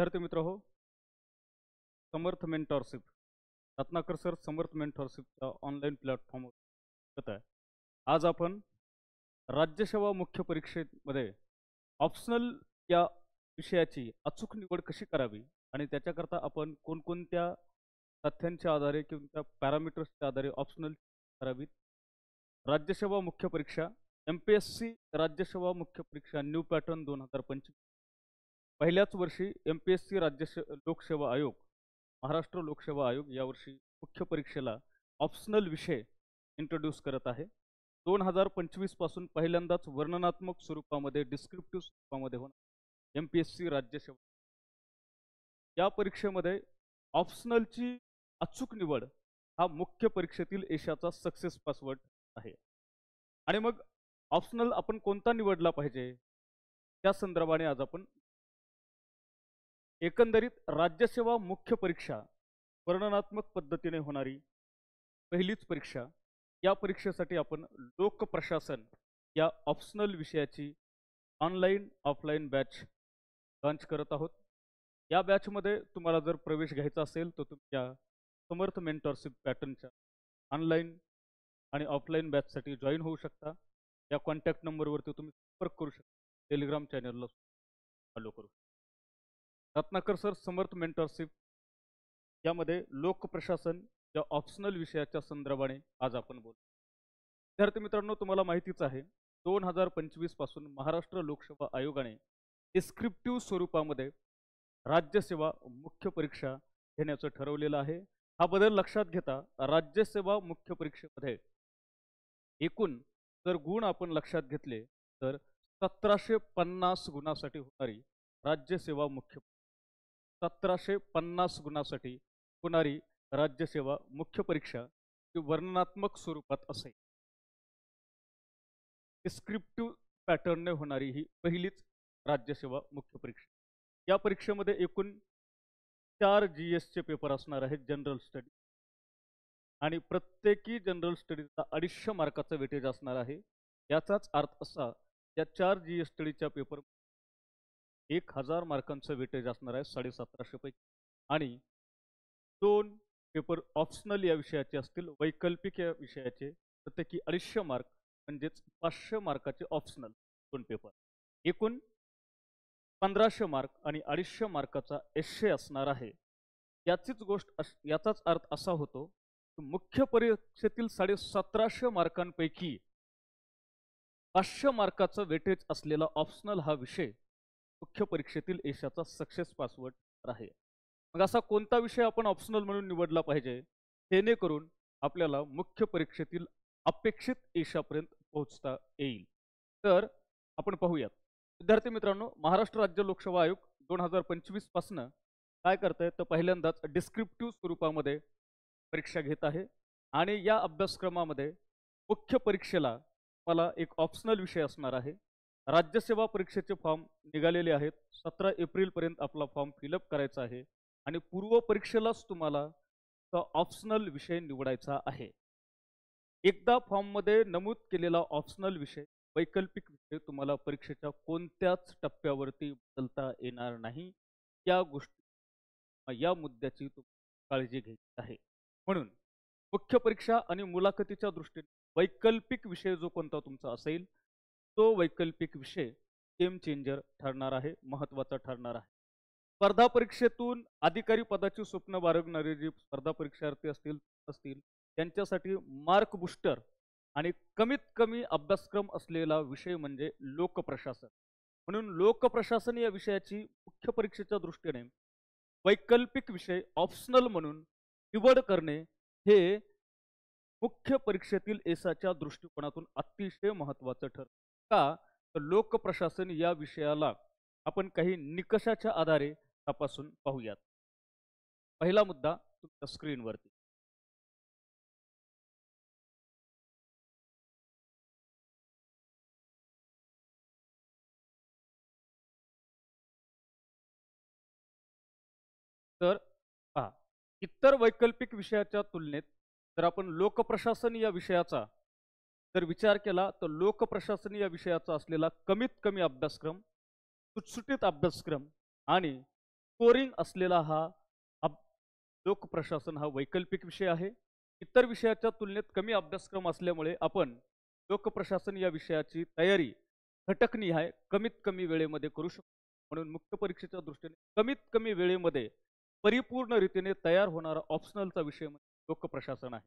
विद्यार्थी मित्र हो, समर्थ मेंटॉरशिप रत्नाकर सर समर्थ मेंटॉरशिपच्या ऑनलाईन प्लॅटफॉर्मवर आहे. आज आपण राज्यसेवा मुख्य परीक्षेमध्ये ऑप्शनल या विषयाची अचूक निवड कशी करावी आणि त्याच्याकरता आपण कोणकोणत्या तथ्यांच्या आधारे किंवा पॅरामीटर्सच्या आधारे ऑप्शनल करावीत. राज्यसेवा मुख्य परीक्षा MPSC राज्यसेवा मुख्य परीक्षा न्यू पॅटर्न 2025. पहिल्याच वर्षी MPSC लोकसेवा आयोग, महाराष्ट्र लोकसेवा आयोग यावर्षी मुख्य परीक्षेला ऑप्शनल विषय इंट्रोड्यूस करत आहे. 2025 पासून पहिल्यांदाच वर्णनात्मक स्वरूपामध्ये डिस्क्रिप्टिव्ह स्वरूपामध्ये होणार MPSC राज्यसेवा. या परीक्षेमध्ये ऑप्शनलची अचूक निवड हा मुख्य परीक्षेतील यशाचा सक्सेस पासवर्ड आहे. आणि मग ऑप्शनल आपण कोणता निवडला पाहिजे त्या संदर्भाने आज आपण एकंदरीत राज्यसेवा मुख्य परीक्षा वर्णनात्मक पद्धतीने होणारी पहिलीच परीक्षा. या परीक्षेसाठी आपण लोकप्रशासन या ऑप्शनल विषयाची ऑनलाईन ऑफलाईन बॅच लॉन्च करत आहोत. या बॅचमध्ये तुम्हाला जर प्रवेश घ्यायचा असेल तर तुम्ही या समर्थ मेंटॉरशिप पॅटर्नच्या ऑनलाईन आणि ऑफलाईन बॅचसाठी जॉईन होऊ शकता. या कॉन्टॅक्ट नंबरवरती तुम्ही संपर्क करू शकता. टेलिग्राम चॅनलला फॉलो करू. रत्नाकर सर समर्थ मेंटॉरशिप यामध्ये लोकप्रशासन या ऑप्शनल विषयाच्या संदर्भाने आज आपण बोलू. विद्यार्थी मित्रांनो, तुम्हाला माहितीच आहे 2025 पासून महाराष्ट्र लोकसेवा आयोगाने डिस्क्रिप्टिव्ह स्वरूपामध्ये राज्यसेवा मुख्य परीक्षा घेण्याचं ठरवलेलं आहे. हा बदल लक्षात घेता राज्यसेवा मुख्य परीक्षेमध्ये एकूण जर गुण आपण लक्षात घेतले तर 1750 गुणासाठी होणारी राज्यसेवा मुख्य 1750 गुणासाठी होणारी राज्यसेवा मुख्य परीक्षा ही वर्णनात्मक स्वरूपात असेल. डिस्क्रिप्टिव्ह पॅटर्नने होणारी ही पहिलीच राज्यसेवा मुख्य परीक्षा. या परीक्षेमध्ये एकूण 4 GSचे पेपर असणार आहेत. जनरल स्टडी आणि प्रत्येकी जनरल स्टडीचा 250 मार्काचा वेटेज असणार आहे. याचाच अर्थ असा या 4 GS स्टडीच्या पेपर 1000 मार्कांचं वेटेज असणार आहे 1750 पैकी. आणि 2 पेपर ऑप्शनल या विषयाचे असतील. वैकल्पिक या विषयाचे प्रत्येकी 250 मार्क म्हणजेच 500 मार्काचे ऑप्शनल 2 पेपर. एकूण 1500 मार्क आणि 250 मार्काचा एस्से असणार आहे. याचाच अर्थ असा होतो की मुख्य परीक्षेतील 1750 मार्कांपैकी 500 मार्काचा वेटेज असलेला ऑप्शनल हा विषय मुख्य परीक्षेतील यशाचा सक्सेस पासवर्ड आहे. मग असा कोणता विषय आपण ऑप्शनल म्हणून निवडला पाहिजे जेणेकरून आपल्याला मुख्य परीक्षेतील अपेक्षित यशापर्यंत पोहोचता येईल. तर आपण पाहूयात. विद्यार्थी मित्रांनो, महाराष्ट्र राज्य लोकसेवा आयोग 2025 पासून काय करत आहे तर पहिल्यांदाच डिस्क्रिप्टिव्ह स्वरूपामध्ये परीक्षा घेत आहे. आणि या अभ्यासक्रमामध्ये मुख्य परीक्षेला मला एक ऑप्शनल विषय असणार आहे. राज्यसेवा परीक्षेचे फॉर्म निघालेले आहेत. 17 एप्रिलपर्यंत आपला फॉर्म फिलअप करायचा आहे आणि पूर्व परीक्षेलाच तुम्हाला ऑप्शनल विषय निवडायचा आहे. एकदा फॉर्ममध्ये नमूद केलेला ऑप्शनल विषय वैकल्पिक विषय तुम्हाला परीक्षेच्या कोणत्याच टप्प्यावरती बदलता येणार नाही. या मुद्द्याची तुम्हाला काळजी घ्यायची आहे. म्हणून मुख्य परीक्षा आणि मुलाखतीच्या दृष्टीने वैकल्पिक विषय जो कोणता तुमचा असेल तो वैकल्पिक विषय गेम चेंजर ठरणार आहे, महत्त्वाचा ठरणार आहे. स्पर्धा परीक्षेतून अधिकारी पदाची स्वप्न बाळगणारे जे स्पर्धा परीक्षार्थी असतील त्यांच्यासाठी मार्क बूस्टर आणि कमीत कमी अभ्यासक्रम असलेला विषय म्हणजे लोकप्रशासन. म्हणून लोकप्रशासन या विषयाची मुख्य परीक्षेच्या दृष्टीने वैकल्पिक विषय ऑप्शनल म्हणून निवड करणे हे मुख्य परीक्षेतील यशाच्या दृष्टिकोनातून अतिशय महत्त्वाचं ठरतं. का तर लोकप्रशासन या विषयाला आपण काही निकषाच्या आधारे तपासून पाहूयात. पहिला मुद्दा तुमच्या स्क्रीनवरती. तर पहा, इतर वैकल्पिक विषयाच्या तुलनेत जर आपण लोकप्रशासन या विषयाचा जर विचार केला तर लोकप्रशासन या विषयाचा असलेला कमीत कमी अभ्यासक्रम, सुटसुटीत अभ्यासक्रम आणि स्कोरिंग असलेला हा लोकप्रशासन हा वैकल्पिक विषय आहे. इतर विषयाच्या तुलनेत कमी अभ्यासक्रम असल्यामुळे आपण लोकप्रशासन या विषयाची तयारी घटकनिहाय कमीत कमी वेळेमध्ये करू शकतो. म्हणून मुख्य परीक्षेच्या दृष्टीने कमीत कमी वेळेमध्ये परिपूर्ण रीतीने तयार होणारा ऑप्शनलचा विषय म्हणजे लोकप्रशासन आहे.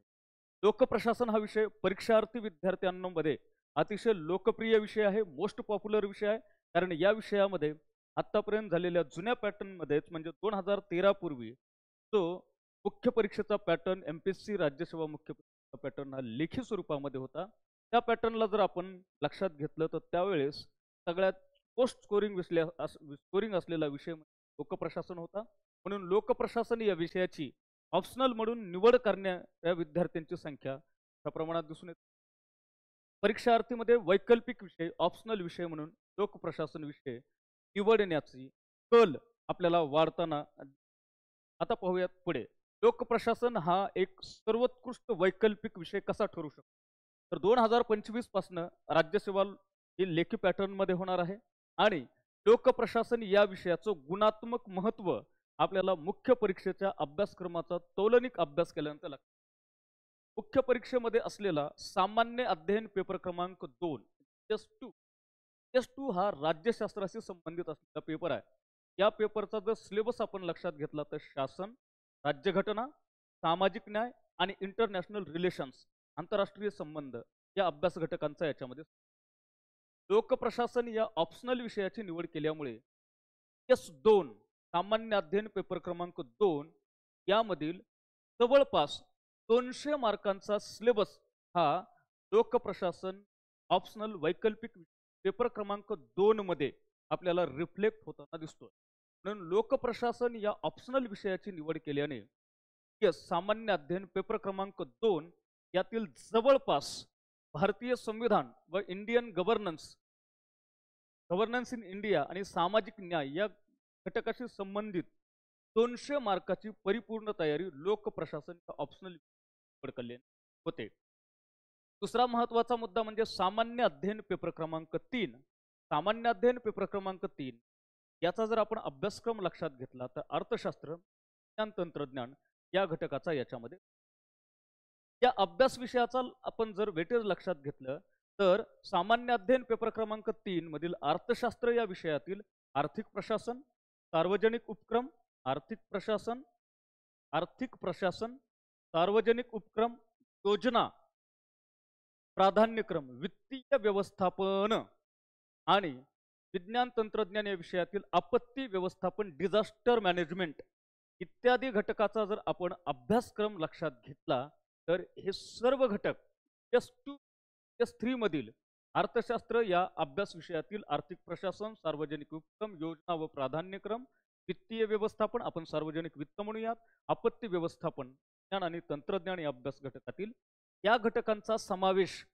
लोकप्रशासन हा विषय परीक्षार्थी विद्यार्थ्यांमध्ये अतिशय लोकप्रिय विषय आहे, मोस्ट पॉप्युलर विषय आहे. कारण या विषयामध्ये आतापर्यंत झालेल्या जुन्या पॅटर्नमध्येच म्हणजे 2013 पूर्वी जो मुख्य परीक्षेचा पॅटर्न एमपीएससी राज्यसेवा मुख्य परीक्षेचा पॅटर्न हा लेखी स्वरूपामध्ये होता. त्या पॅटर्नला जर आपण लक्षात घेतलं तर त्यावेळेस सगळ्यात पोस्ट स्कोरिंग असलेला विषय लोकप्रशासन होता. म्हणून लोकप्रशासन या विषयाची ऑप्शनल म्हणून निवड करणाऱ्या विद्यार्थ्यांची संख्या त्या प्रमाणात दिसून येते. परीक्षार्थीमध्ये वैकल्पिक विषय ऑप्शनल विषय म्हणून लोकप्रशासन विषय निवडण्याची कल आपल्याला वाढताना. आता पाहूयात पुढे लोकप्रशासन हा एक सर्वोत्कृष्ट वैकल्पिक विषय कसा ठरू शकतो. तर 2025 पासून राज्यसेवा ही लेखी पॅटर्न मध्ये होणार आहे आणि लोकप्रशासन या विषयाचं गुणात्मक महत्व आपल्याला मुख्य परीक्षेच्या अभ्यासक्रमाचा तौलनिक अभ्यास केल्यानंतर लागतो. मुख्य परीक्षेमध्ये असलेला सामान्य अध्ययन पेपर क्रमांक 2 टेस्ट 2 हा राज्यशास्त्राशी संबंधित असलेला पेपर आहे. या पेपरचा जर सिलेबस आपण लक्षात घेतला तर शासन, राज्यघटना, सामाजिक न्याय आणि इंटरनॅशनल रिलेशन्स आंतरराष्ट्रीय संबंध या अभ्यास घटकांचा याच्यामध्ये. लोकप्रशासन या ऑप्शनल विषयाची निवड केल्यामुळे टेस्ट 2 सामान्य अध्ययन पेपर क्रमांक 2 यामधील जवळपास 200 मार्कांचा सिलेबस हा लोकप्रशासन ऑप्शनल वैकल्पिक पेपर क्रमांक 2 मध्ये आपल्याला रिफ्लेक्ट होताना दिसतो. म्हणून लोकप्रशासन या ऑप्शनल विषयाची निवड केल्याने सामान्य अध्ययन पेपर क्रमांक 2 यातील जवळपास भारतीय संविधान व इंडियन गव्हर्नन्स इन इंडिया आणि सामाजिक न्याय या घटकाशी संबंधित 200 मार्काची परिपूर्ण तयारी लोकप्रशासन ऑप्शनल निवड केल्याने होते. दुसरा महत्वाचा मुद्दा म्हणजे सामान्य अध्ययन पेपर क्रमांक 3. सामान्य अध्ययन पेपर क्रमांक 3 याचा जर आपण अभ्यासक्रम लक्षात घेतला तर अर्थशास्त्र, विज्ञान तंत्रज्ञान या घटकाचा याच्यामध्ये. या अभ्यास विषयाचा आपण जर वेटेज लक्षात घेतलं तर सामान्य अध्ययन पेपर क्रमांक 3 मधील अर्थशास्त्र या विषयातील आर्थिक प्रशासन, सार्वजनिक उपक्रम, आर्थिक प्रशासन, सार्वजनिक उपक्रम, योजना, प्राधान्यक्रम, वित्तीय व्यवस्थापन आणि विज्ञान तंत्रज्ञान या विषयातील आपत्ती व्यवस्थापन, डिझास्टर मॅनेजमेंट इत्यादी घटकाचा जर आपण अभ्यासक्रम लक्षात घेतला तर हे सर्व घटक टेस्ट 3 मधील अर्थशास्त्र या अभ्यास विषयातील आर्थिक प्रशासन, सार्वजनिक उपक्रम, योजना व प्राधान्यक्रम, वित्तीय व्यवस्थापन आपण सार्वजनिक वित्त म्हणूयात, आपत्ती व्यवस्थापन, विज्ञान आणि तंत्रज्ञान या अभ्यास घटकातील या घटकांचा समावेश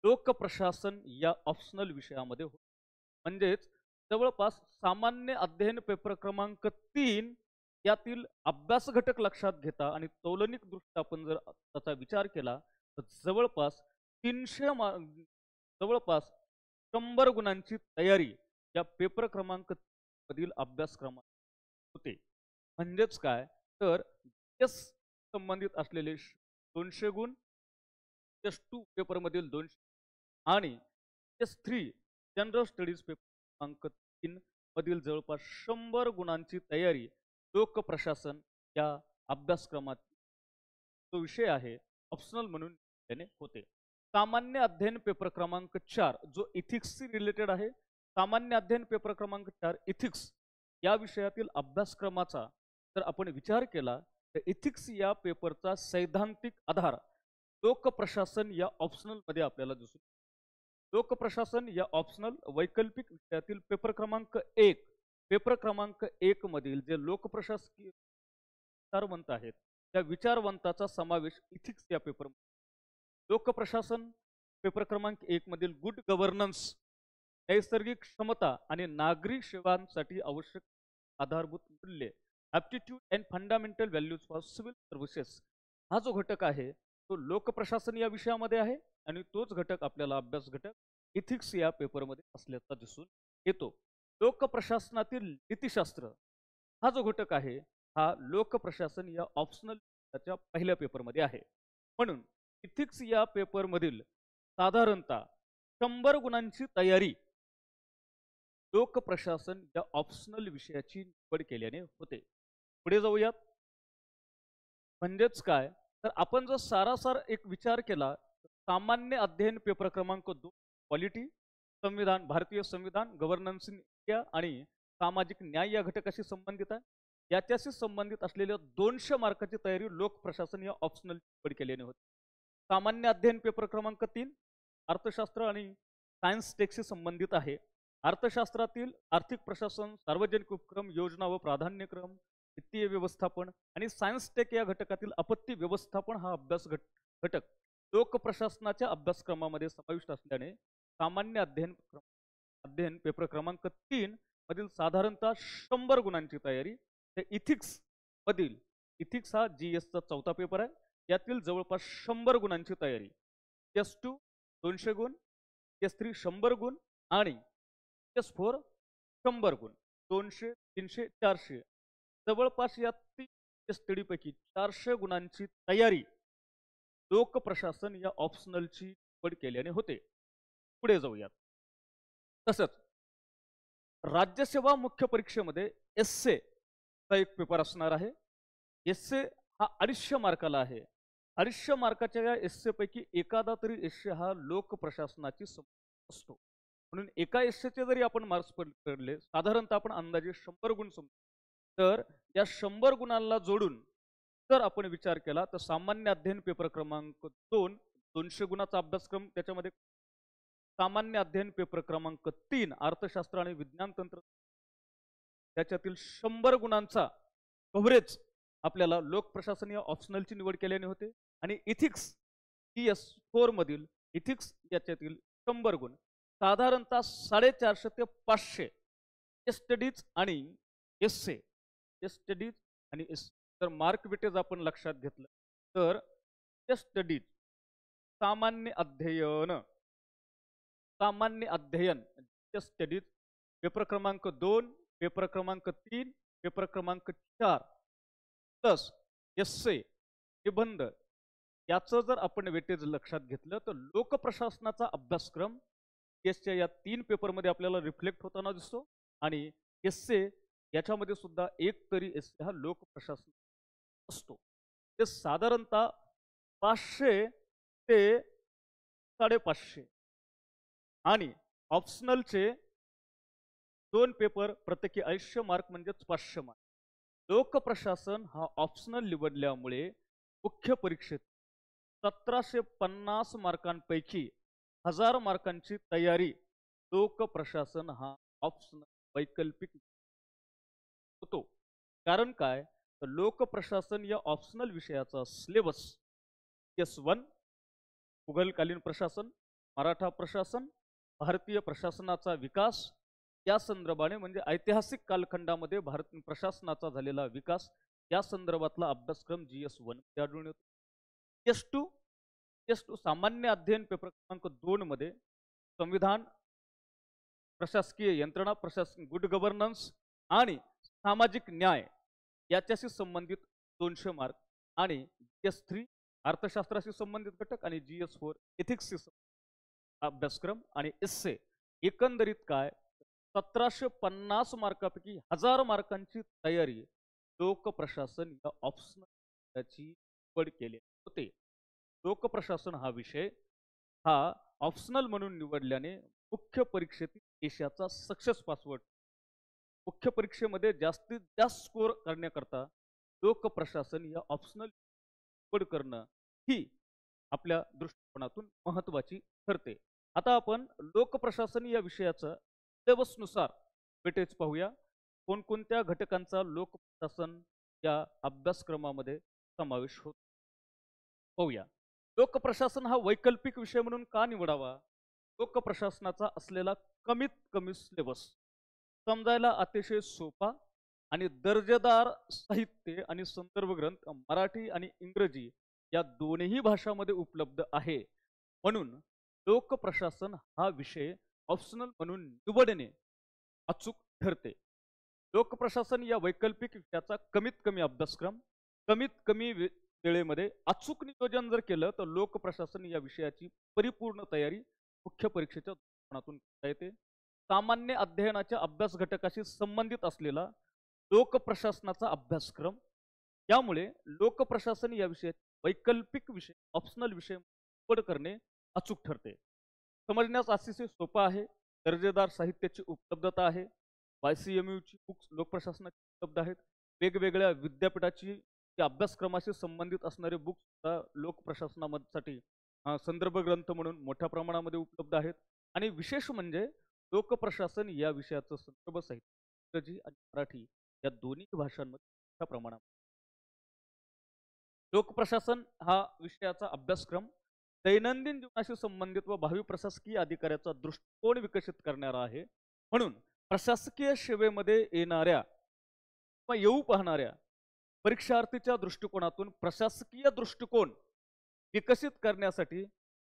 लोकप्रशासन या ऑप्शनल विषयामध्ये होतो. म्हणजेच जवळपास सामान्य अध्ययन पेपर क्रमांक 3 यातील अभ्यास घटक लक्षात घेता आणि तौलनिक दृष्ट्या आपण जर त्याचा विचार केला तर जवळपास 100 गुणांची तयारी या पेपर क्रमांक मधील अभ्यासक्रमात होते. म्हणजेच काय तर संबंधित असलेले 200 गुण, टेस्ट 2 पेपर मधील 200 आणि टेस्ट 3 जनरल स्टडीज पेपर क्रमांक 3 मधील जवळपास 100 गुणांची तयारी लोकप्रशासन या अभ्यासक्रमात तो विषय आहे ऑप्शनल म्हणून त्याने होते. सामान्य अध्ययन पेपर क्रमांक 4 जो इथिक्सशी रिलेटेड आहे. सामान्य अध्ययन पेपर क्रमांक 4 इथिक्स या विषयातील अभ्यासक्रमाचा जर आपण विचार केला तर इथिक्स या पेपरचा सैद्धांतिक आधार लोकप्रशासन या ऑप्शनल मध्ये आपल्याला दिसून. लोकप्रशासन या ऑप्शनल वैकल्पिक विषयातील पेपर क्रमांक 1 मधील जे लोकप्रशासकीय विचारवंत आहेत त्या विचारवंताचा समावेश इथिक्स या पेपर. लोकप्रशासन पेपर क्रमांक 1 मधील गुड गव्हर्नन्स, नैसर्गिक क्षमता आणि नागरी सेवांसाठी आवश्यक आधारभूत मूल्ये, aptitude and fundamental values for civil services हा जो घटक आहे तो लोकप्रशासन या विषयामध्ये आहे आणि तोच घटक आपल्याला अभ्यास घटक इथिक्स या पेपरमध्ये असल्याचा दिसून येतो. लोकप्रशासनातील नीतिशास्त्र, हा जो घटक आहे हा लोकप्रशासन या ऑप्शनल पहिल्या पेपरमध्ये आहे. म्हणून इथिक्स या पेपरमधील साधारणतः 100 गुणांची तयारी लोकप्रशासन या ऑप्शनल विषयाची निवड केल्याने होते. पुढे जाऊयात. म्हणजेच काय, तर आपण जर सारासार एक विचार केला, सामान्य अध्ययन पेपर क्रमांक 2 पॉलिटी, संविधान, भारतीय संविधान, गव्हर्नन्स इन इंडिया आणि सामाजिक न्याय या घटकाशी संबंधित आहे. याच्याशी संबंधित असलेल्या 200 मार्काची तयारी लोकप्रशासन या ऑप्शनल निवड केल्याने होते. सामान्य अध्ययन पेपर क्रमांक 3 अर्थशास्त्र आणि सायन्स टेकशी संबंधित आहे. अर्थशास्त्रातील आर्थिक प्रशासन, सार्वजनिक उपक्रम, योजना व प्राधान्यक्रम, वित्तीय व्यवस्थापन आणि सायन्स टेक या घटकातील आपत्ती व्यवस्थापन हा अभ्यास घटक लोकप्रशासनाच्या अभ्यासक्रमामध्ये समाविष्ट असल्याने सामान्य अध्ययन पेपर क्रमांक 3 मधील साधारणतः 100 गुणांची तयारी ते इथिक्स हा GS चा 4था पेपर आहे. यातील जवळपास 100 गुणांची तयारी, S2 200 गुण, S3 100 गुण आणि S4 100 गुण, 200 300 400 जवळपास या 3 स्टडीपैकी 400 गुणांची तयारी लोकप्रशासन या ऑप्शनलची निवड केल्याने होते. पुढे जाऊयात. तसंच राज्यसेवा मुख्य परीक्षेमध्ये एस्से चा एक पेपर असणार आहे. एस्से हा 250 मार्काला आहे. 250 मार्काच्या या एस्से पैकी एखादा तरी एस्से हा लोकप्रशासनाची असतो. म्हणून एका एस्सेचे जरी आपण मार्क्स पडले, साधारणतः आपण अंदाजे 100 गुण समजू. तर या 100 गुणांना जोडून जर आपण विचार केला तर सामान्य अध्ययन पेपर क्रमांक 2 200 गुणाचा अभ्यासक्रम, त्याच्यामध्ये सामान्य अध्ययन पेपर क्रमांक 3 अर्थशास्त्र आणि विज्ञान तंत्र, त्याच्यातील 100 गुणांचा कव्हरेज आपल्याला लोकप्रशासन या ऑप्शनलची निवड केल्याने होते. आणि इथिक्स GS4 मधील इथिक्स याच्यातील 100 गुण साधारणतः 450 ते 500 स्टडीज आणि एस्से तर मार्क वेटेज आपण लक्षात घेतलं तर स्टडीज सामान्य अध्ययन स्टडीज पेपर क्रमांक 2, पेपर क्रमांक 3, पेपर क्रमांक 4 प्लस एस्से निबंध याचं जर आपण वेटेज लक्षात घेतलं तर लोकप्रशासनाचा अभ्यासक्रम एसच्या या 3 पेपरमध्ये आपल्याला रिफ्लेक्ट होताना दिसतो. आणि एस्से याच्यामध्ये सुद्धा एक तरी एस्से हा लोकप्रशासन असतो. ते साधारणतः 500 ते 550 आणि ऑप्शनलचे 2 पेपर प्रत्येकी 80 मार्क म्हणजेच 500 मार्क. लोकप्रशासन हा ऑप्शनल निवडल्यामुळे मुख्य परीक्षेत 1750 मार्कांपैकी 1000 मार्कांची तयारी लोकप्रशासन हा ऑप्शनल वैकल्पिक होतो. कारण काय, तर लोकप्रशासन या ऑप्शनल विषयाचा सिलेबस S1 मुघलकालीन प्रशासन, मराठा प्रशासन, भारतीय प्रशासनाचा विकास या संदर्भाने म्हणजे ऐतिहासिक कालखंडामध्ये भारत प्रशासनाचा झालेला विकास या संदर्भातला अभ्यासक्रम GS1 मध्ये आढळून येतो. S2 सामान्य अध्ययन पेपर क्रमांक 2 मध्ये संविधान, प्रशासकीय यंत्रणा, प्रशासन, गुड गव्हर्नन्स आणि सामाजिक न्याय याच्याशी संबंधित 200 मार्क आणि S3 अर्थशास्त्राशी संबंधित घटक आणि GS4 एथिक्सशी अभ्यासक्रम आणि एस्से एकंदरीत काय 1750 मार्कापैकी 1000 मार्कांची तयारी लोकप्रशासन या ऑप्शनलची निवड केली होते. लोकप्रशासन हा विषय हा ऑप्शनल म्हणून निवडल्याने मुख्य परीक्षेतील देशाचा सक्सेस पासवर्ड, मुख्य परीक्षेमध्ये जास्तीत जास्त स्कोर करण्याकरता लोकप्रशासन या ऑप्शनल निवड करणं ही आपल्या दृष्टिकोनातून महत्त्वाची ठरते. आता आपण लोकप्रशासन या विषयाचं सिलेबसनुसार वेटेज पाहूया. कोणकोणत्या घटकांचा लोकप्रशासन या अभ्यासक्रमामध्ये समावेश होतो पाहूया. लोकप्रशासन हा वैकल्पिक विषय म्हणून का निवडावा? लोकप्रशासनाचा असलेला कमीत कमी सिलेबस समजायला अतिशय सोपा आणि दर्जेदार साहित्य आणि संदर्भ ग्रंथ मराठी आणि इंग्रजी या दोन्ही भाषांमध्ये उपलब्ध आहे. म्हणून लोकप्रशासन हा विषय ऑप्शनल म्हणून निवडणे अचूक ठरते. लोकप्रशासन या वैकल्पिक विषयाचा कमीत कमी अभ्यासक्रम कमीत कमी वेळेमध्ये अचूक नियोजन जर केलं तर लोकप्रशासन या विषयाची परिपूर्ण तयारी मुख्य परीक्षेच्या दृष्टिकोनातून करता येते. सामान्य अध्ययनाच्या अभ्यास घटकाशी संबंधित असलेला लोकप्रशासनाचा अभ्यासक्रम, यामुळे लोकप्रशासन या विषयात वैकल्पिक विषय ऑप्शनल विषय निवड करणे अचूक ठरते. समजण्यास अतिशय सोपा आहे. दर्जेदार साहित्याची उपलब्धता आहे. YCMUची बुक्स लोकप्रशासनाची उपलब्ध आहेत. वेगवेगळ्या विद्यापीठाची त्या अभ्यासक्रमाशी संबंधित असणारे बुक्स लोकप्रशासनासाठी संदर्भ ग्रंथ म्हणून मोठ्या प्रमाणामध्ये उपलब्ध आहेत. आणि विशेष म्हणजे लोकप्रशासन या विषयाचं संदर्भ साहित्य इंग्रजी आणि मराठी या दोन्ही भाषांमध्ये मोठ्या प्रमाणात. लोकप्रशासन हा विषयाचा अभ्यासक्रम दैनंदिन जीवनाशी संबंधित व भावी प्रशासकीय अधिकाऱ्याचा दृष्टिकोन विकसित करणारा आहे. म्हणून प्रशासकीय सेवेमध्ये येणाऱ्या किंवा येऊ पाहणाऱ्या परीक्षार्थीच्या दृष्टिकोनातून प्रशासकीय दृष्टिकोन विकसित करण्यासाठी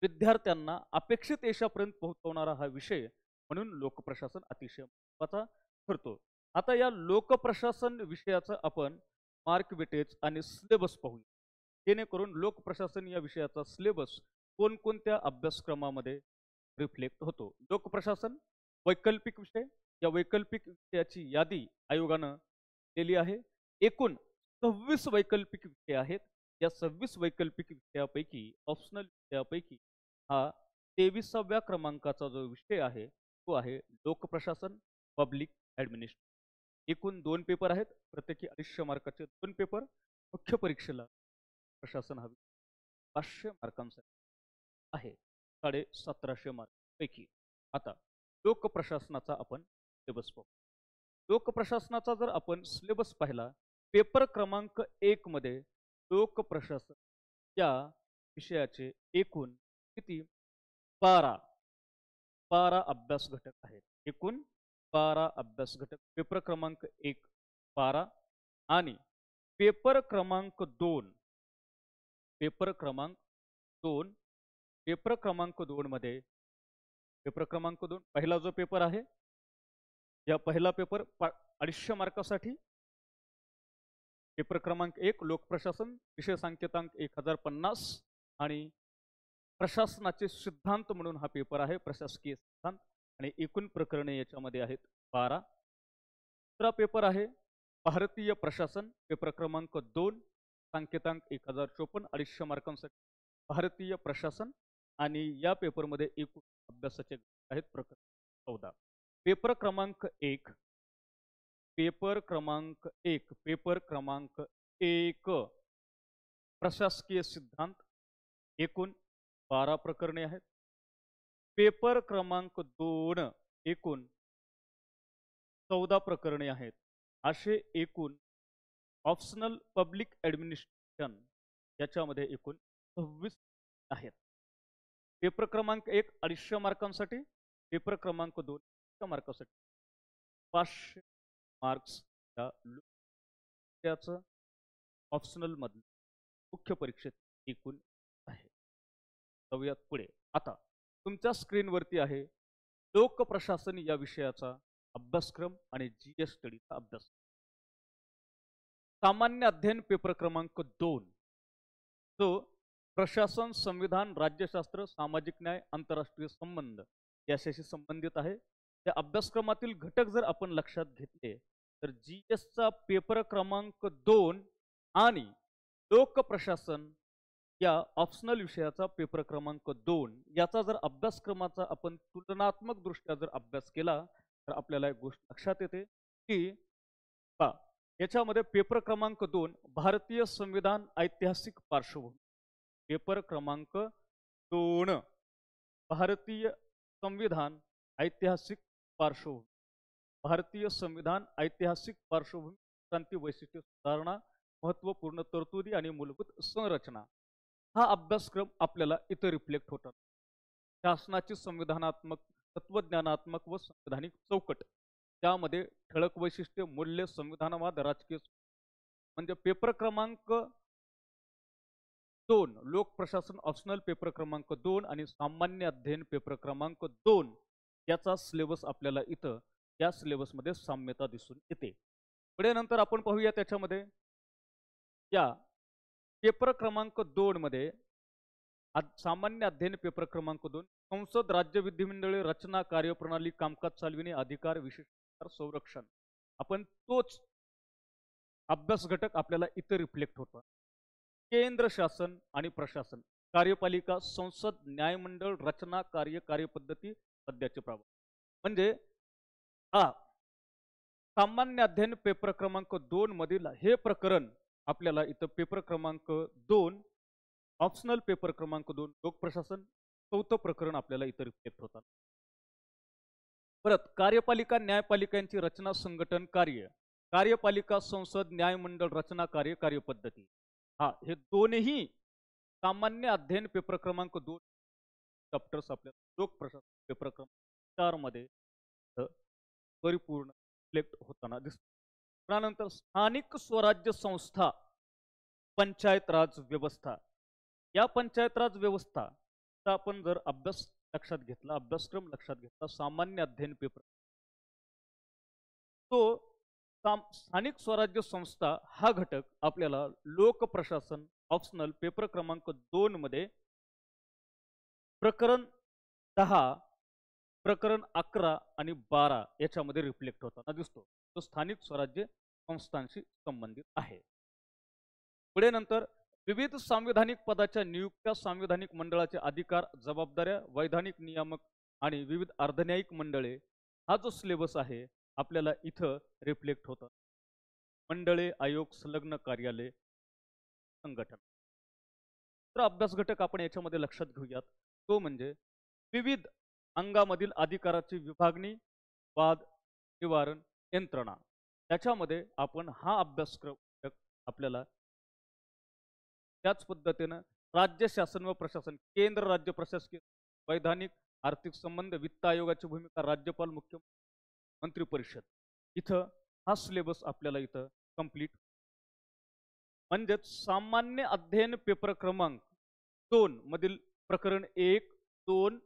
विद्यार्थ्यांना अपेक्षित यशापर्यंत पोहोचवणारा हा विषय म्हणून लोकप्रशासन अतिशय महत्त्वाचा ठरतो. आता या लोकप्रशासन विषयाचं आपण मार्क वेटेज आणि सिलेबस पाहूया, जेणेकरून लोकप्रशासन या विषयाचा सिलेबस कोणकोणत्या अभ्यासक्रमामध्ये रिफ्लेक्ट होतो. लोकप्रशासन वैकल्पिक विषय, या वैकल्पिक विषयाची यादी आयोगानं दिली आहे. एकूण 26 वैकल्पिक विषय आहेत. या 26 वैकल्पिक विषयापैकी ऑप्शनल विषयापैकी हा 23व्या क्रमांकाचा जो विषय आहे तो आहे लोकप्रशासन पब्लिक ॲडमिनिस्ट्रेशन. एकूण 2 पेपर आहेत, प्रत्येकी 250 मार्काचे 2 पेपर. मुख्य परीक्षेला प्रशासन हा 500 मार्कांसाठी आहे, 1750 मार्कांपैकी. आता लोकप्रशासनाचा आपण सिलेबस पाहू. लोकप्रशासनाचा जर आपण सिलेबस पाहिला, पेपर क्रमांक 1 मध्ये लोकप्रशासन या विषयाचे एकूण किती 12 अभ्यास घटक आहेत. एकूण 12 अभ्यास घटक. पेपर क्रमांक 1 12 आणि पेपर क्रमांक 2 मध्ये पेपर क्रमांक 2 पहिला जो पेपर आहे, या पहिला पेपर 250 मार्कासाठी. पेपर क्रमांक 1 लोकप्रशासन, विषय सांकेतांक 1050 आणि प्रशासनाचे सिद्धांत म्हणून हा पेपर आहे, प्रशासकीय सिद्धांत. आणि एकूण प्रकरणे याच्यामध्ये आहेत 12. दुसरा पेपर आहे भारतीय प्रशासन, पेपर क्रमांक 2 सांकेतांक 1054, 250 मार्कांसाठी भारतीय प्रशासन. आणि या पेपरमध्ये एकूण अभ्यासाचे आहेत प्रकरण 14. पेपर क्रमांक 1 प्रशासकीय सिद्धांत, एकूण 12 प्रकरणे आहेत. पेपर क्रमांक 2 एकूण 14 प्रकरणे आहेत. असे एकूण ऑप्शनल पब्लिक ॲडमिनिस्ट्रेशन याच्यामध्ये एकूण 26 आहेत. पेपर क्रमांक 1 250 मार्कांसाठी, पेपर क्रमांक 2 100 मार्कांसाठी 500 मार्क्स त्याचं ऑप्शनल मधलं मुख्य परीक्षेत एकूण आहे. जाऊयात पुढे. आता तुमच्या स्क्रीनवरती आहे लोकप्रशासन या विषयाचा अभ्यासक्रम आणि GS स्टडीचा अभ्यास. सामान्य अध्ययन पेपर क्रमांक 2 जो प्रशासन, संविधान, राज्यशास्त्र, सामाजिक न्याय, आंतरराष्ट्रीय संबंध याच्याशी संबंधित आहे. या अभ्यासक्रमातील घटक जर आपण लक्षात घेतले तर GSचा पेपर क्रमांक 2 आणि लोकप्रशासन या ऑप्शनल विषयाचा पेपर क्रमांक 2 याचा जर अभ्यासक्रमाचा आपण तुलनात्मक दृष्ट्या जर अभ्यास केला तर आपल्याला एक गोष्ट लक्षात येते की याच्यामध्ये पेपर क्रमांक 2 भारतीय संविधान ऐतिहासिक पार्श्वभूमी, पेपर क्रमांक 2 भारतीय संविधान ऐतिहासिक पार्श्वभूमी, भारतीय संविधान ऐतिहासिक पार्श्वभूमी, शांती, वैशिष्ट्य, सुधारणा, महत्त्वपूर्ण तरतुदी आणि मूलभूत संरचना. हा अभ्यासक्रम आपल्याला इथं रिफ्लेक्ट होतात. शासनाची संविधानात्मक, तत्वज्ञानात्मक व संवैधानिक चौकट, त्यामध्ये ठळक वैशिष्ट्य, मूल्य, संविधानवाद, राजकीय. म्हणजे पेपर क्रमांक 2 लोक प्रशासन ऑप्शनल पेपर क्रमांक 2 आणि सामान्य अध्ययन पेपर क्रमांक 2 याचा सिलेबस आपल्याला इथं या सिलेबसमध्ये साम्यता दिसून येते. पुढे नंतर आपण पाहूया त्याच्यामध्ये या पेपर क्रमांक 2 मध्ये सामान्य अध्ययन पेपर क्रमांक 2 संसद राज्य विधिमंडळे रचना कार्यप्रणाली कामकाज चालविणे अधिकार विशेष संरक्षण. आपण तोच अभ्यास घटक आपल्याला इतर रिफ्लेक्ट होता. केंद्र शासन आणि प्रशासन, कार्यपालिका, संसद, न्यायमंडळ, रचना, कार्यपद्धती, सध्याचे प्रावधान. म्हणजे हा सामान्य अध्ययन पेपर क्रमांक 2 मधील हे प्रकरण आपल्याला इथं पेपर क्रमांक 2 ऑप्शनल पेपर क्रमांक 2 लोक प्रशासन चौथं प्रकरण आपल्याला इतर रिफ्लेक्ट होतात. परत कार्यपालिका न्यायपालिका यांची रचना संघटन कार्य, कार्यपालिका संसद न्यायमंडळ रचना कार्यपद्धती. हा हे दोन्ही सामान्य अध्ययन पेपर क्रमांक 2 चॅप्टर्स आपल्याला लोक प्रशासन पेपर क्रमांक 4 मध्ये परिपूर्ण रिफ्लेक्ट होताना दिसतो. त्यानंतर स्थानिक स्वराज्य संस्था, पंचायत राज व्यवस्था. या पंचायत राज व्यवस्था आपण जर अभ्यास लक्षात घेतला, अभ्यासक्रम लक्षात घेतला, सामान्य अध्ययन पेपर, तो स्थानिक स्वराज्य संस्था हा घटक आपल्याला लोक प्रशासन ऑप्शनल पेपर क्रमांक 2 मध्ये प्रकरण 10, प्रकरण 11 आणि 12 याच्यामध्ये रिफ्लेक्ट होताना दिसतो. तो स्थानिक स्वराज्य संस्थांशी संबंधित आहे. पुढे नंतर विविध संवैधानिक पदाच्या नियुक्त्या, संवैधानिक मंडळाचे अधिकार, जबाबदाऱ्या, वैधानिक नियामक आणि विविध अर्धन्यायिक मंडळे हा जो सिलेबस आहे आपल्याला इथं रिफ्लेक्ट होतं. मंडळे, आयोग, संलग्न कार्यालय, संघटन. तर अभ्यास घटक आपण याच्यामध्ये लक्षात घेऊयात. तो म्हणजे विविध अंगामधील अधिकाराची विभागणी, वाद निवारण यंत्रणा. त्याच्यामध्ये आपण हा अभ्यासक्रम आपल्याला त्याच पद्धतीनं राज्य शासन व प्रशासन, केंद्र राज्य प्रशासकीय, वैधानिक आर्थिक संबंध, वित्त आयोगाची भूमिका, राज्यपाल, मुख्यमंत्री, मंत्री परिषद, इथं हा सिलेबस आपल्याला इथं कंप्लीट. म्हणजेच सामान्य अध्ययन पेपर क्रमांक 2 मधील प्रकरण 1, 2,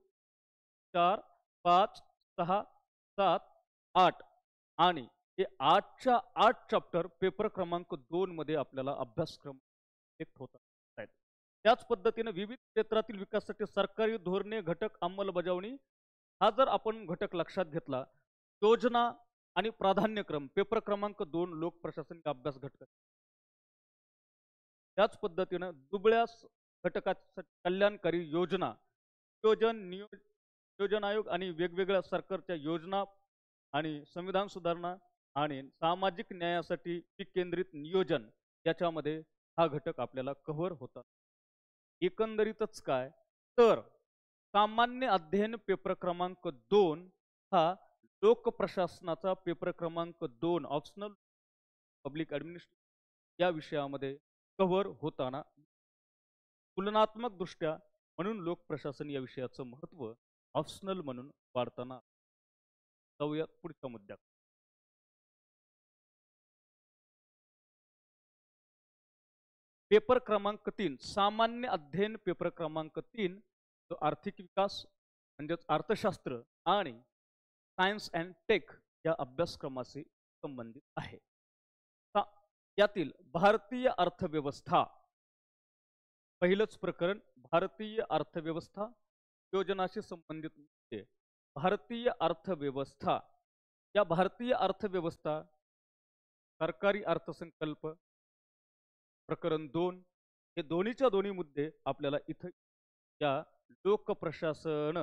4, 5, 6, 7, 8 आणि हे 8च्या 8 चॅप्टर पेपर क्रमांक 2 मध्ये आपल्याला अभ्यासक्रम होता. त्याच पद्धतीने विविध क्षेत्रातील विकासासाठी सरकारी धोरणे, घटक अंमलबजावणी हा जर आपण घटक लक्षात घेतला, योजना आणि प्राधान्यक्रम पेपर क्रमांक 2 लोक प्रशासन अभ्यास घटक. त्याच पद्धतीने दुबळ्या घटकासाठी कल्याणकारी योजना, नियोजन आयोग आणि वेगवेगळ्या सरकारच्या योजना आणि संविधान सुधारणा आणि सामाजिक न्यायासाठी केंद्रित नियोजन याच्यामध्ये हा घटक आपल्याला कव्हर होता. एकंदरीतच काय तर सामान्य अध्ययन पेपर क्रमांक 2 हा लोक प्रशासनाचा पेपर क्रमांक 2 ऑप्शनल पब्लिक ऍडमिनिस्ट्रेशन या विषयामध्ये कव्हर होताना तुलनात्मक दृष्ट्या म्हणून लोक प्रशासन या विषयाचं महत्त्व ऑप्शनल म्हणून वाढताना. जाऊया पुढच्या मुद्द्यात. पेपर क्रमांक 3 सामान्य अध्ययन पेपर क्रमांक 3 जो आर्थिक विकास म्हणजेच अर्थशास्त्र आणि सायन्स अँड टेक या अभ्यासक्रमाशी संबंधित आहे. यातील भारतीय अर्थव्यवस्था पहिलंच प्रकरण, भारतीय अर्थव्यवस्था योजनाशी संबंधित मुद्दे. भारतीय अर्थव्यवस्था, या भारतीय अर्थव्यवस्था सरकारी अर्थसंकल्प प्रकरण 2 हे दोन्हीच्या दोन्ही मुद्दे आपल्याला इथं या लोक प्रशासन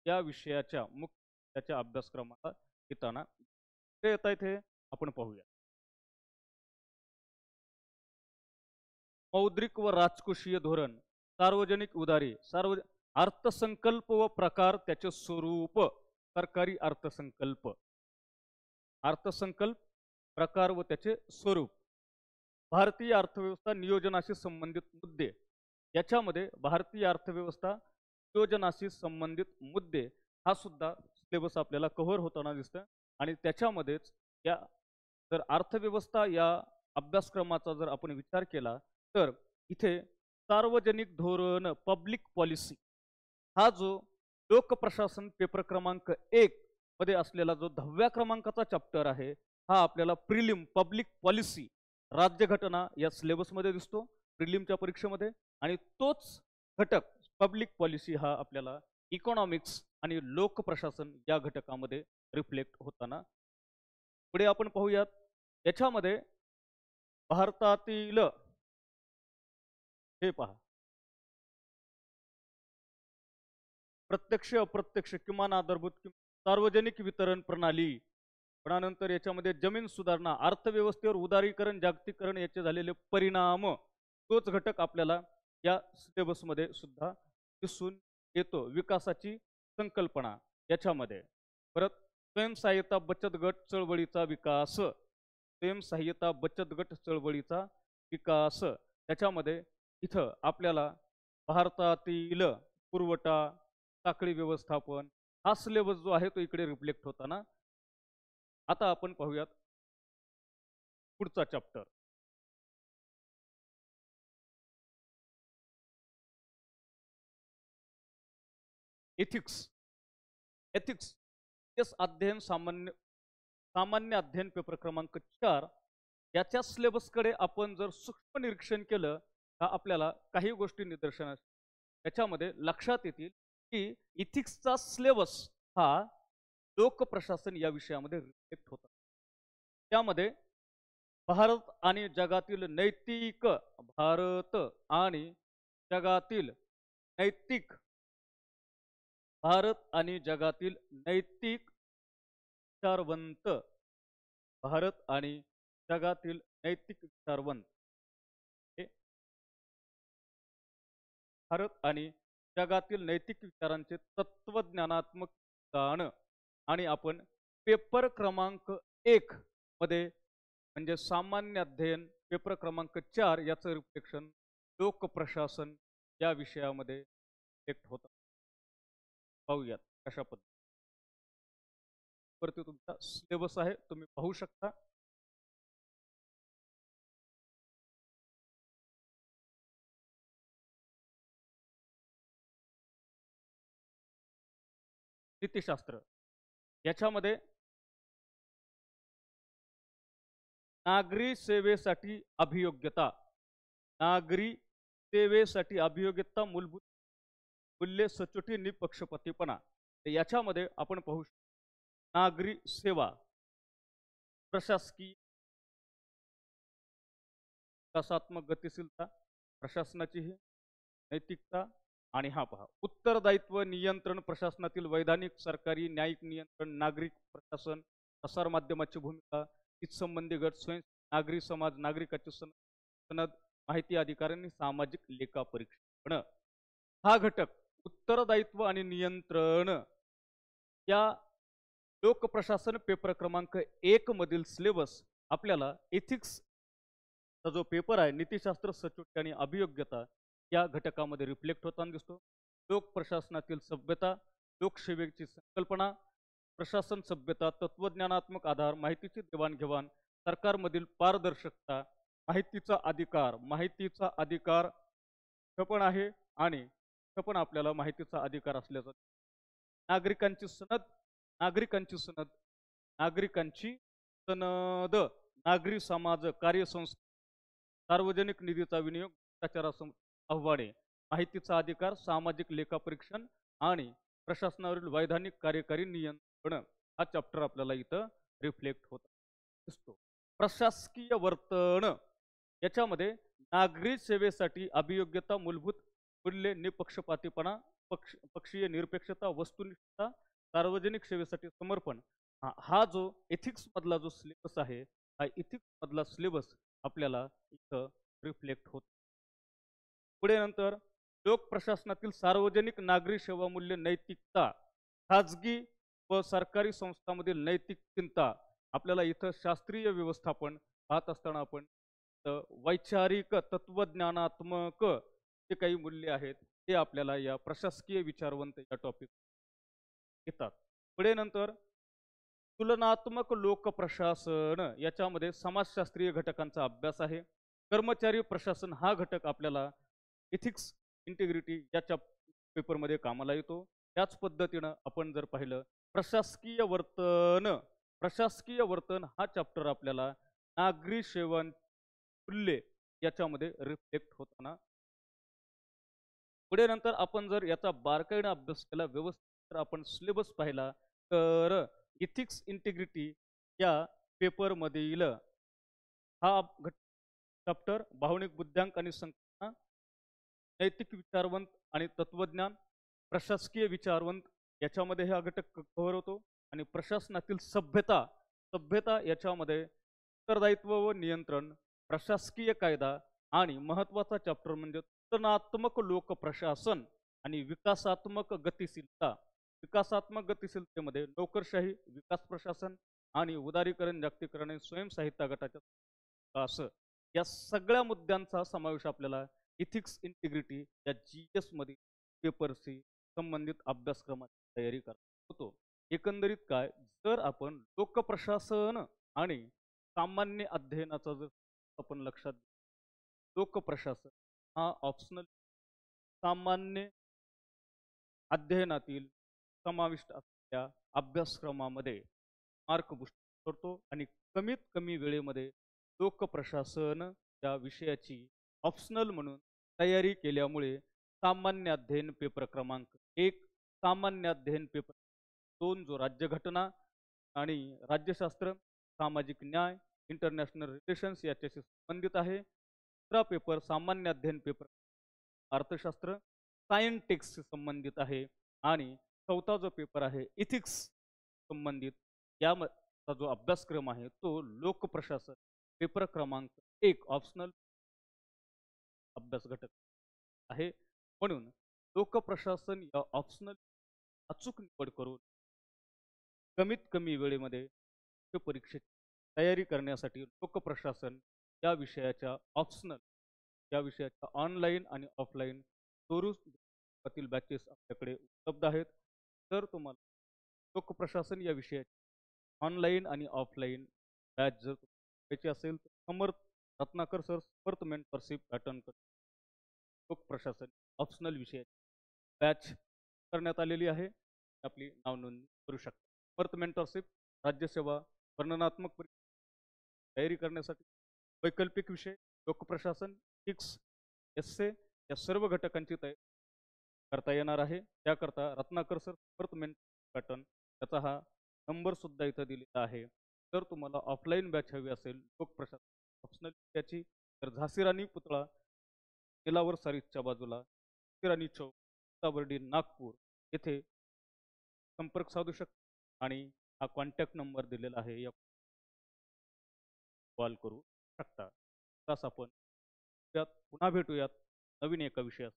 या विषयाच्या मुख्य त्याच्या अभ्यासक्रमाला येताना ते येत आहेत हे आपण पाहूया. मौद्रिक व राजकोषीय धोरण, सार्वजनिक उधारी, अर्थसंकल्प व प्रकार, त्याचे स्वरूप, सरकारी अर्थसंकल्प, अर्थसंकल्प प्रकार व त्याचे स्वरूप, भारतीय अर्थव्यवस्था नियोजनाशी संबंधित मुद्दे. याच्यामध्ये भारतीय अर्थव्यवस्था नियोजनाशी संबंधित मुद्दे हा सुद्धा सिलेबस आपल्याला कव्हर होताना दिसतं. आणि त्याच्यामध्येच या जर अर्थव्यवस्था या अभ्यासक्रमाचा जर आपण विचार केला तर इथे सार्वजनिक धोरण पब्लिक पॉलिसी हा जो लोक प्रशासन पेपर क्रमांक 1 मध्ये असलेला जो 10व्या क्रमांकाचा चॅप्टर आहे हा आपल्याला प्रिलिम पब्लिक पॉलिसी राज्यघटना या सिलेबसमध्ये दिसतो प्रिलिमच्या परीक्षेमध्ये, आणि तोच घटक पब्लिक पॉलिसी हा आपल्याला इकॉनॉमिक्स आणि लोकप्रशासन या घटकामध्ये रिफ्लेक्ट होताना पुढे आपण पाहूयात. याच्यामध्ये भारतातील हे पहा, प्रत्यक्ष अप्रत्यक्ष किमान आधारभूत सार्वजनिक वितरण प्रणाली, त्यानंतर याच्यामध्ये जमीन सुधारणा, अर्थव्यवस्थेवर उदारीकरण, जागतिकीकरण याचे झालेले परिणाम, तोच घटक आपल्याला या सिलेबसमध्ये सुद्धा दिसून येतो. विकासाची संकल्पना याच्यामध्ये परत स्वयंसहाय्यता बचत गट चळवळीचा विकास, स्वयंसहाय्यता बचत गट चळवळीचा विकास, त्याच्यामध्ये इथं आपल्याला भारतातील पुरवठा साखळी व्यवस्थापन हा सिलेबस जो आहे तो इकडे रिफ्लेक्ट होताना. आता आपण पाहूयात पुढचा चॅप्टर, एथिक्स. एथिक्स अध्ययन सामान्य अध्ययन पेपर क्रमांक 4 याच्या सिलेबसकडे आपण जर सूक्ष्म निरीक्षण केलं तर आपल्याला काही गोष्टी निदर्शनास त्याच्यामध्ये लक्षात येतील की इथिक्सचा सिलेबस हा लोकप्रशासन या विषयामध्ये रिफ्लेक्ट होता. त्यामध्ये भारत आणि जगातील नैतिक भारत आणि जगातील नैतिक भारत आणि जगातील नैतिक विचारवंत, भारत आणि जगातील नैतिक विचारवंत, भारत आणि जगातील नैतिक विचारांचे तत्वज्ञानात्मक ज्ञान, आणि आपण पेपर क्रमांक 1 मध्ये म्हणजे सामान्य अध्ययन पेपर क्रमांक 4 याचं रिफ्लेक्शन लोकप्रशासन या विषयामध्ये रिफ्लेक्ट होतं. पाहूयात कशा पद्धतीने तुमचा सिलेबस आहे, तुम्ही पाहू शकता. नीतिशास्त्र याच्यामध्ये नागरी सेवेसाठी अभियोग्यता, नागरी सेवेसाठी अभियोग्यता, मूलभूत मूल्ये, सचोटी, निपक्षपातीपणा, याच्यामध्ये आपण पाहू शकतो नागरी सेवा, प्रशासकीय विकासात्मक गतिशीलता, प्रशासनाची ही नैतिकता, आणि हा पहा उत्तरदायित्व, नियंत्रण, प्रशासनातील वैधानिक सरकारी न्यायिक नियंत्रण, नागरिक प्रशासन, प्रसार माध्यमाची भूमिका, हितसंबंधी गट, स्वयं नागरी समाज, नागरिकाची सनद, माहिती अधिकार आणि सामाजिक लेखा परीक्षण. हा घटक उत्तरदायित्व आणि नियंत्रण या लोकप्रशासन पेपर क्रमांक 1 मधील सिलेबस आपल्याला एथिक्स जो पेपर आहे नीतिशास्त्र, सचोटी आणि अभियोग्यता या घटकामध्ये रिफ्लेक्ट होताना दिसतो. लोक प्रशासनातील सभ्यता, लोकसेवेची संकल्पना, प्रशासन सभ्यता, तत्वज्ञानात्मक आधार, माहितीची देवाणघेवाण, सरकारमधील पारदर्शकता, माहितीचा अधिकार पण आहे आणि पण आपल्याला माहितीचा अधिकार असल्याचा, नागरिकांची सनद, नागरी समाज कार्यसंस्था, सार्वजनिक निधीचा विनियोग, भ्रष्टाचार आव्हाने, माहितीचा अधिकार, सामाजिक लेखा परीक्षण आणि प्रशासनावरील वैधानिक कार्यकारी नियंत्रण हा चॅप्टर आपल्याला इथं रिफ्लेक्ट होत दिसतो. प्रशासकीय वर्तन याच्यामध्ये नागरी सेवेसाठी अभियोग्यता, मूलभूत मूल्ये, निपक्षपातीपणा, पक्षीय निरपेक्षता, वस्तुनिष्ठता, सार्वजनिक सेवेसाठी समर्पण, हा जो एथिक्स मधला जो सिलेबस आहे हा एथिक्स मधला सिलेबस आपल्याला इथं रिफ्लेक्ट होत. पुढे नंतर लोक प्रशासनातील सार्वजनिक नागरी सेवा मूल्य, नैतिकता, खाजगी व सरकारी संस्थांमधील नैतिक चिंता, आपल्याला इथं शास्त्रीय व्यवस्थापन पाहत असताना आपण वैचारिक तत्वज्ञानात्मक जे काही मूल्य आहेत ते आपल्याला या प्रशासकीय विचारवंत या टॉपिक येतात. पुढे नंतर तुलनात्मक लोकप्रशासन याच्यामध्ये समाजशास्त्रीय घटकांचा अभ्यास आहे. कर्मचारी प्रशासन हा घटक आपल्याला एथिक्स इंटिग्रिटी याच्या पेपरमध्ये कामाला येतो. त्याच पद्धतीनं आपण जर पाहिलं प्रशासकीय वर्तन, प्रशासकीय वर्तन हा चॅप्टर आपल्याला नागरी सेवा मूल्ये याच्यामध्ये रिफ्लेक्ट होताना पुढे नंतर आपण जर याचा बारकाईने अभ्यास केला व्यवस्थित तर आपण सिलेबस पाहिला तर इथिक्स इंटिग्रिटी या पेपरमधील हा चॅप्टर भावनिक बुद्ध्यांक आणि संकल्पना नैतिक विचारवंत आणि तत्वज्ञान प्रशासकीय विचारवंत याच्यामध्ये हा घटक कव्हर होतो आणि प्रशासनातील सभ्यता सभ्यता याच्यामध्ये उत्तरदायित्व व नियंत्रण प्रशासकीय कायदा आणि महत्त्वाचा चॅप्टर म्हणजे तुलनात्मक लोक प्रशासन आणि विकासात्मक गतिशीलता विकासात्मक गतिशीलतेमध्ये नोकरशाही विकास प्रशासन आणि उदारीकरण जागतिकरण आणि स्वयंसहायता गटाच्या विकास या सगळ्या मुद्द्यांचा समावेश आपल्याला इथिक्स इंटिग्रिटी या GS मधील पेपरशी संबंधित अभ्यासक्रमाची तयारी करत होतो. एकंदरीत काय जर आपण लोकप्रशासन आणि सामान्य अध्ययनाचा जर आपण लक्षात लोकप्रशासन हा ऑप्शनल सामान्य अध्ययनातील समाविष्ट असलेल्या अभ्यासक्रमामध्ये मार्कपुष्टी करतो आणि कमीत कमी वेळेमध्ये लोकप्रशासन या विषयाची ऑप्शनल म्हणून तयारी केल्यामुळे सामान्य अध्ययन पेपर क्रमांक 1 सामान्य अध्ययन पेपर 2 जो राज्यघटना आणि राज्यशास्त्र सामाजिक न्याय इंटरनॅशनल रिलेशन्स याच्याशी संबंधित आहे दुसरा पेपर सामान्य अध्ययन पेपर अर्थशास्त्र सायंटिक्स संबंधित आहे आणि चौथा जो पेपर आहे इथिक्स संबंधित याचा जो अभ्यासक्रम आहे तो लोकप्रशासन पेपर क्रमांक 1 ऑप्शनल अभ्यास घटक आहे म्हणून लोकप्रशासन या ऑप्शनल अचूक निवड करून कमीत कमी वेळेमध्ये परीक्षेची तयारी करण्यासाठी लोकप्रशासन या विषयाच्या ऑप्शनल या विषयाच्या ऑनलाईन आणि ऑफलाईन स्वरूपातील बॅचेस आपल्याकडे उपलब्ध आहेत तर तुम्हाला लोकप्रशासन या विषयाची ऑनलाईन आणि ऑफलाईन बॅच जर घ्यायची असेल तर समर्थ रत्नाकर सर समर्थ मेंटरशिप पॅटर्न लोकप्रशासन ऑप्शनल विषयाची बॅच करण्यात आलेली आहे आपली नाव नोंदणी करू शकता समर्थ मेंटरशिप राज्यसेवा वर्णनात्मक तयारी करण्यासाठी वैकल्पिक विषय लोकप्रशासन फिक्स एस्से या सर्व घटकांची तयारी करता येणार आहे त्याकरता रत्नाकर सर समर्थ मेंट पॅटर्न त्याचा हा नंबर सुद्धा इथं दिलेला आहे तर तुम्हाला ऑफलाईन बॅच हवी असेल लोकप्रशासन ऑप्शनल त्याची तर झाशीराणी पुतळा किल्लावर सारीच्या बाजूला झाशीराणी चौक सीताबर्डी नागपूर येथे संपर्क साधू शकता आणि हा कॉन्टॅक्ट नंबर दिलेला आहे या कॉल करू शकता तास आपण त्यात पुन्हा भेटूयात नवीन एका विषयात